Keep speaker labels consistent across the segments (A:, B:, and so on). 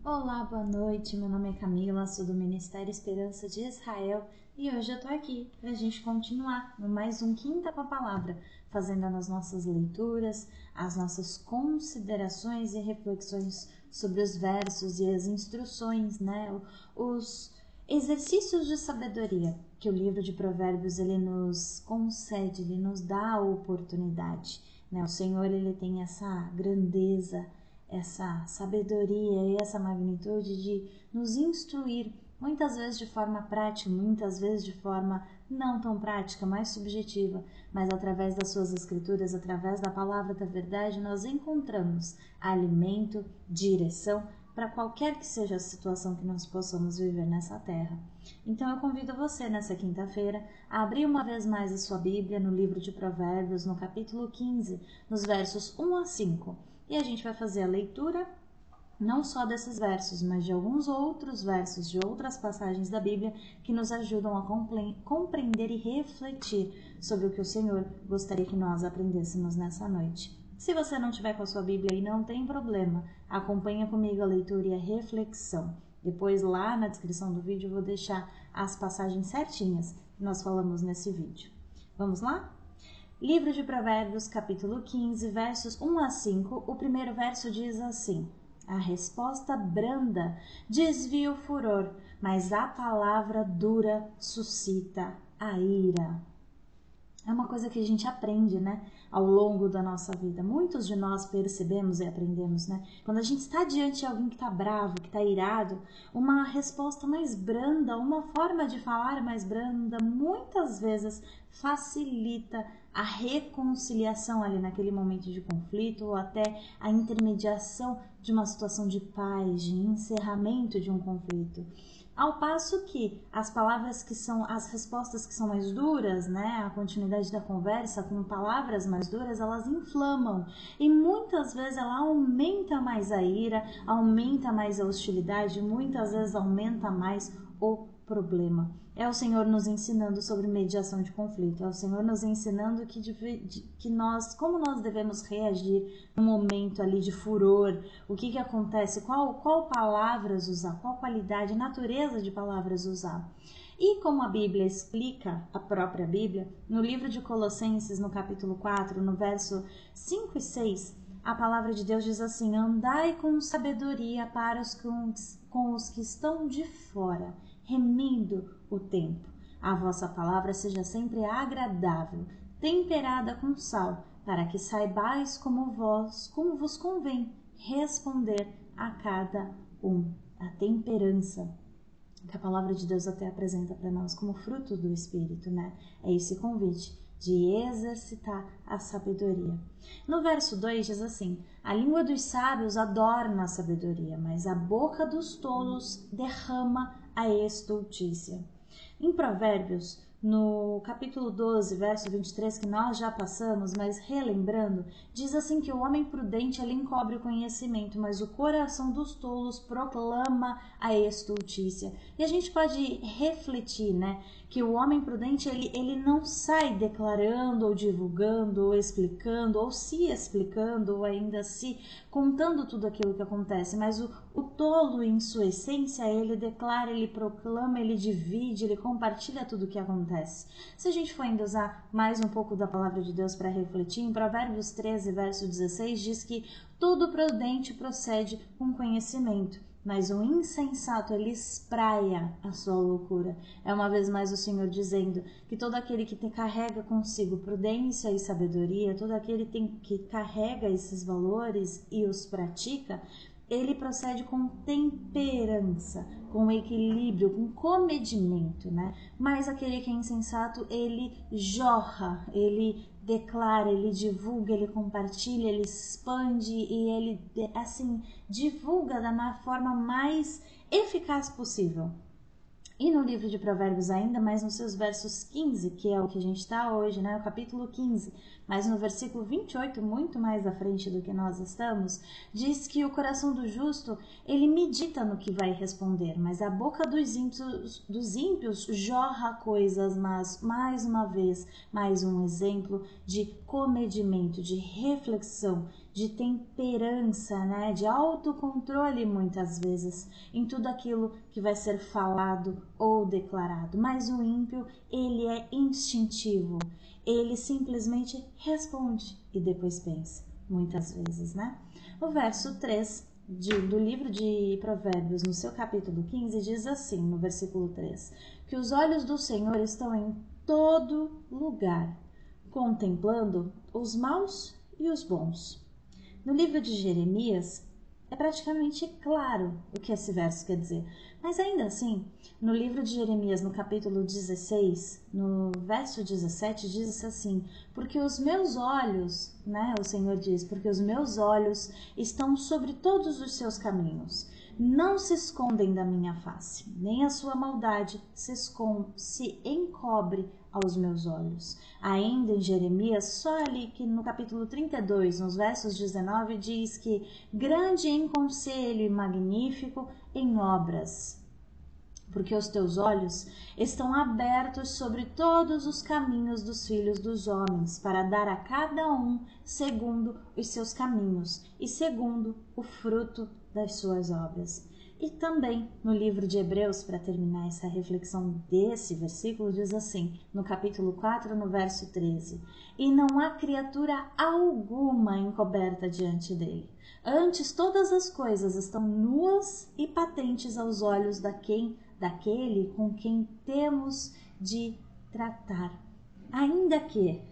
A: Olá, boa noite. Meu nome é Camila, sou do Ministério Esperança de Israel e hoje eu tô aqui pra gente continuar no mais um Quinta com a Palavra, fazendo as nossas leituras, as nossas considerações e reflexões sobre os versos e as instruções, Os exercícios de sabedoria que o livro de Provérbios ele nos concede, ele nos dá a oportunidade, O Senhor ele tem essa grandeza, essa sabedoria e essa magnitude de nos instruir, muitas vezes de forma prática, muitas vezes de forma não tão prática, mais subjetiva, mas através das suas escrituras, através da palavra da verdade, nós encontramos alimento, direção para qualquer que seja a situação que nós possamos viver nessa terra. Então eu convido você nessa quinta-feira a abrir uma vez mais a sua Bíblia no livro de Provérbios, no capítulo 15, nos versos 1 a 5. E a gente vai fazer a leitura não só desses versos, mas de alguns outros versos, de outras passagens da Bíblia que nos ajudam a compreender e refletir sobre o que o Senhor gostaria que nós aprendêssemos nessa noite. Se você não tiver com a sua Bíblia aí, não tem problema, acompanha comigo a leitura e a reflexão. Depois lá na descrição do vídeo eu vou deixar as passagens certinhas que nós falamos nesse vídeo. Vamos lá? Livro de Provérbios, capítulo 15, versos 1 a 5, o primeiro verso diz assim: a resposta branda desvia o furor, mas a palavra dura suscita a ira. É uma coisa que a gente aprende, ao longo da nossa vida. Muitos de nós percebemos e aprendemos, Quando a gente está diante de alguém que está bravo, que está irado, uma resposta mais branda, uma forma de falar mais branda, muitas vezes facilita a reconciliação ali naquele momento de conflito ou até a intermediação de uma situação de paz, de encerramento de um conflito. Ao passo que as palavras que são, as respostas que são mais duras, a continuidade da conversa com palavras mais duras, elas inflamam e muitas vezes ela aumenta mais a ira, aumenta mais a hostilidade, muitas vezes aumenta mais o problema. É o Senhor nos ensinando sobre mediação de conflito, é o Senhor nos ensinando como nós devemos reagir no momento ali de furor, o que acontece, qual palavras usar, qual qualidade, natureza de palavras usar. E como a Bíblia explica, a própria Bíblia, no livro de Colossenses, no capítulo 4, no verso 5 e 6, a palavra de Deus diz assim: andai com sabedoria para com os que estão de fora, remindo o tempo. A vossa palavra seja sempre agradável, temperada com sal, para que saibais como vos convém responder a cada um. A temperança que a palavra de Deus até apresenta para nós como fruto do Espírito, É esse convite de exercitar a sabedoria. No verso 2 diz assim: a língua dos sábios adorna a sabedoria, mas a boca dos tolos derrama a estultícia. Em Provérbios, no capítulo 12, verso 23, que nós já passamos, mas relembrando, diz assim que o homem prudente ele encobre o conhecimento, mas o coração dos tolos proclama a estultícia. E a gente pode refletir, que o homem prudente ele não sai declarando ou divulgando ou explicando ou se explicando ou ainda se contando tudo aquilo que acontece, mas o tolo em sua essência ele declara, ele proclama, ele divide, ele compartilha tudo o que acontece. Se a gente for ainda usar mais um pouco da palavra de Deus para refletir, em Provérbios 13, verso 16, diz que todo prudente procede com conhecimento, mas o insensato ele espraia a sua loucura. É uma vez mais o Senhor dizendo que todo aquele que carrega consigo prudência e sabedoria, todo aquele que carrega esses valores e os pratica, ele procede com temperança, com equilíbrio, com comedimento, Mas aquele que é insensato, ele jorra, ele declara, ele divulga, ele compartilha, ele expande e ele, divulga da forma mais eficaz possível. E no livro de Provérbios ainda, mais nos seus versos 15, que é o que a gente está hoje, o capítulo 15, mas no versículo 28, muito mais à frente do que nós estamos, diz que o coração do justo, ele medita no que vai responder, mas a boca dos ímpios jorra coisas, mas mais uma vez, mais um exemplo de comedimento, de reflexão, de temperança, né, de autocontrole muitas vezes em tudo aquilo que vai ser falado ou declarado. Mas o ímpio, ele é instintivo, ele simplesmente responde e depois pensa, muitas vezes, né? O verso 3 do livro de Provérbios, no seu capítulo 15, diz assim, no versículo 3, que os olhos do Senhor estão em todo lugar, contemplando os maus e os bons. No livro de Jeremias, é praticamente claro o que esse verso quer dizer, mas ainda assim, no livro de Jeremias, no capítulo 16, no verso 17, diz assim, porque os meus olhos, né, o Senhor diz, porque os meus olhos estão sobre todos os seus caminhos, não se escondem da minha face, nem a sua maldade se encobre aos meus olhos. Ainda em Jeremias, só ali que no capítulo 32, nos versos 19, diz que grande em conselho e magnífico em obras, porque os teus olhos estão abertos sobre todos os caminhos dos filhos dos homens, para dar a cada um segundo os seus caminhos e segundo o fruto das suas obras. E também no livro de Hebreus, para terminar essa reflexão desse versículo, diz assim, no capítulo 4, no verso 13, e não há criatura alguma encoberta diante dele. Antes todas as coisas estão nuas e patentes aos olhos daquele com quem temos de tratar. Ainda que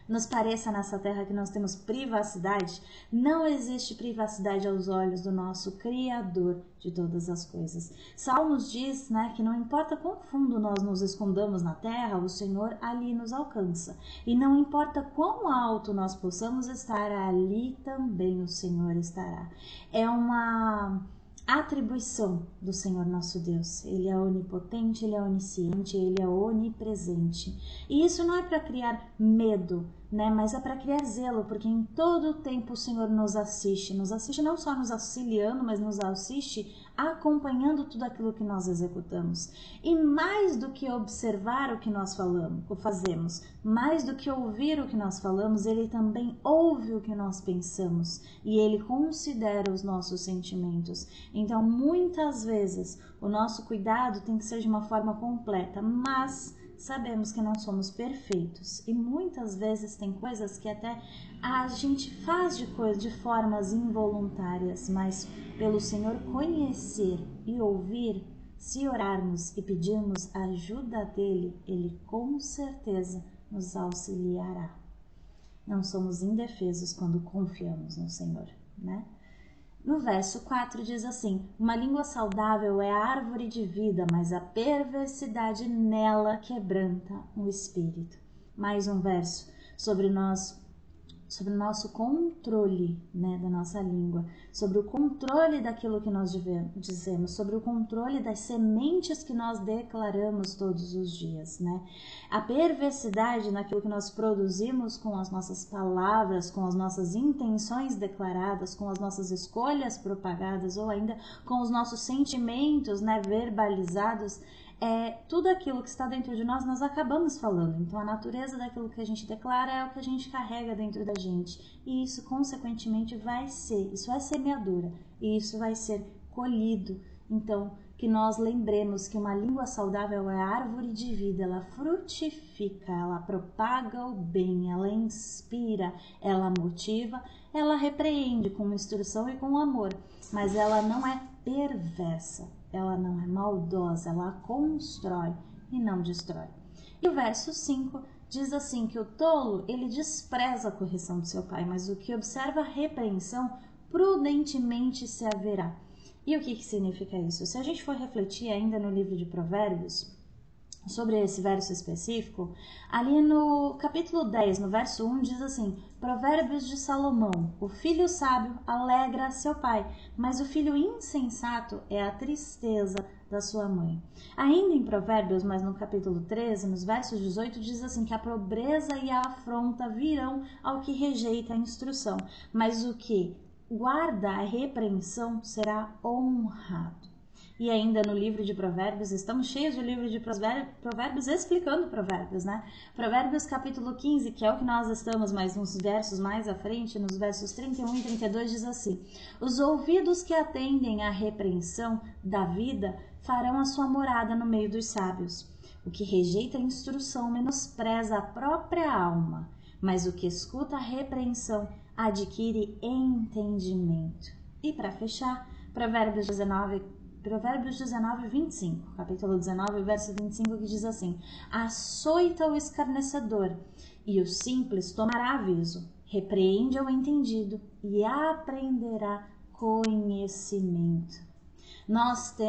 A: nos pareça nessa terra que nós temos privacidade, não existe privacidade aos olhos do nosso Criador de todas as coisas. Salmos diz, né, que não importa quão fundo nós nos escondamos na terra, o Senhor ali nos alcança. E não importa quão alto nós possamos estar, ali também o Senhor estará. É uma atribuição do Senhor nosso Deus. Ele é onipotente, ele é onisciente, ele é onipresente. E isso não é para criar medo, né? Mas é para criar zelo, porque em todo o tempo o Senhor nos assiste não só nos auxiliando, mas nos assiste acompanhando tudo aquilo que nós executamos. E mais do que observar o que nós fazemos, mais do que ouvir o que nós falamos, ele também ouve o que nós pensamos e ele considera os nossos sentimentos. Então, muitas vezes, o nosso cuidado tem que ser de uma forma completa, mas sabemos que não somos perfeitos e muitas vezes tem coisas que até a gente faz de formas involuntárias, mas pelo Senhor conhecer e ouvir, se orarmos e pedirmos a ajuda dele, ele com certeza nos auxiliará. Não somos indefesos quando confiamos no Senhor, né? No verso 4 diz assim, uma língua saudável é a árvore de vida, mas a perversidade nela quebranta o espírito. Mais um verso sobre o nosso controle, né, da nossa língua, sobre o controle daquilo que nós dizemos, sobre o controle das sementes que nós declaramos todos os dias, né? A perversidade naquilo que nós produzimos com as nossas palavras, com as nossas intenções declaradas, com as nossas escolhas propagadas ou ainda com os nossos sentimentos, né, verbalizados, tudo aquilo que está dentro de nós acabamos falando. Então a natureza daquilo que a gente declara é o que a gente carrega dentro da gente. E isso consequentemente isso é semeadura e isso vai ser colhido. Então que nós lembremos que uma língua saudável é a árvore de vida, ela frutifica, ela propaga o bem, ela inspira, ela motiva, ela repreende com instrução e com amor, mas ela não é perversa. Ela não é maldosa, ela constrói e não destrói. E o verso 5 diz assim que o tolo, ele despreza a correção do seu pai, mas o que observa a repreensão, prudentemente se haverá. E o que significa isso? Se a gente for refletir ainda no livro de Provérbios, sobre esse verso específico, ali no capítulo 10, no verso 1, diz assim, Provérbios de Salomão, o filho sábio alegra seu pai, mas o filho insensato é a tristeza da sua mãe. Ainda em Provérbios, mas no capítulo 13, nos versos 18, diz assim que a pobreza e a afronta virão ao que rejeita a instrução, mas o que guarda a repreensão será honrado. E ainda no livro de Provérbios, estamos cheios de livro de Provérbios explicando Provérbios, né? Provérbios capítulo 15, que é o que nós estamos, mas uns versos mais à frente, nos versos 31 e 32, diz assim: os ouvidos que atendem à repreensão da vida farão a sua morada no meio dos sábios. O que rejeita a instrução menospreza a própria alma, mas o que escuta a repreensão adquire entendimento. E para fechar, Provérbios 19, 25, capítulo 19, verso 25, que diz assim: açoita o escarnecedor, e o simples tomará aviso, repreende ao entendido, e aprenderá conhecimento.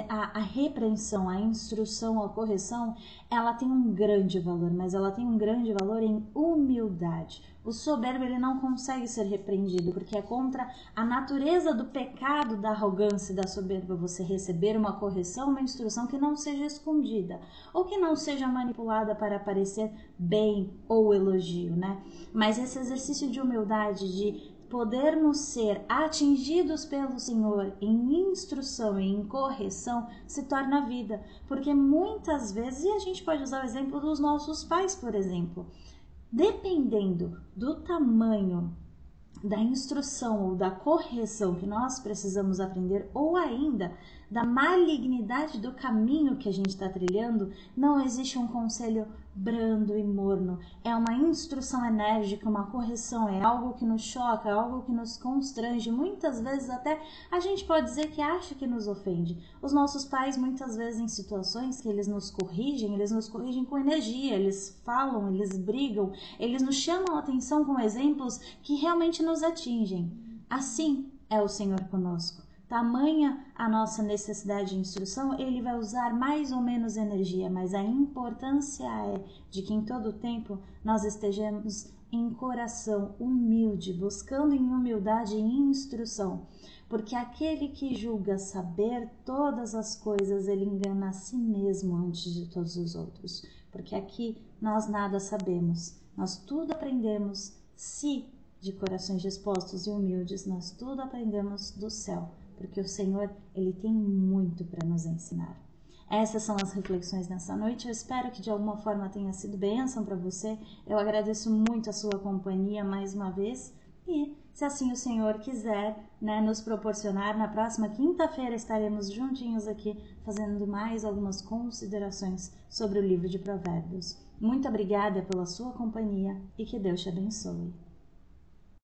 A: A repreensão, a instrução, a correção, ela tem um grande valor, mas ela tem um grande valor em humildade. O soberbo, ele não consegue ser repreendido, porque é contra a natureza do pecado, da arrogância e da soberba você receber uma correção, uma instrução que não seja escondida, ou que não seja manipulada para parecer bem ou elogio, né? Mas esse exercício de humildade, de podermos ser atingidos pelo Senhor em instrução e em correção, se torna vida, porque muitas vezes, e a gente pode usar o exemplo dos nossos pais, por exemplo, dependendo do tamanho da instrução ou da correção que nós precisamos aprender, ou ainda da malignidade do caminho que a gente está trilhando, não existe um conselho brando e morno. É uma instrução enérgica, uma correção, é algo que nos choca, é algo que nos constrange. Muitas vezes até a gente pode dizer que acha que nos ofende. Os nossos pais, muitas vezes em situações que eles nos corrigem com energia, eles falam, eles brigam, eles nos chamam a atenção com exemplos que realmente nos atingem. Assim é o Senhor conosco. Tamanha a nossa necessidade de instrução, ele vai usar mais ou menos energia, mas a importância é de que em todo tempo nós estejamos em coração humilde, buscando em humildade e instrução, porque aquele que julga saber todas as coisas, ele engana a si mesmo antes de todos os outros, porque aqui nós nada sabemos, nós tudo aprendemos, se de corações dispostos e humildes, nós tudo aprendemos do céu, porque o Senhor, ele tem muito para nos ensinar. Essas são as reflexões nessa noite. Eu espero que de alguma forma tenha sido bênção para você. Eu agradeço muito a sua companhia mais uma vez. E, se assim o Senhor quiser, nos proporcionar, na próxima quinta-feira estaremos juntinhos aqui fazendo mais algumas considerações sobre o livro de Provérbios. Muito obrigada pela sua companhia e que Deus te abençoe.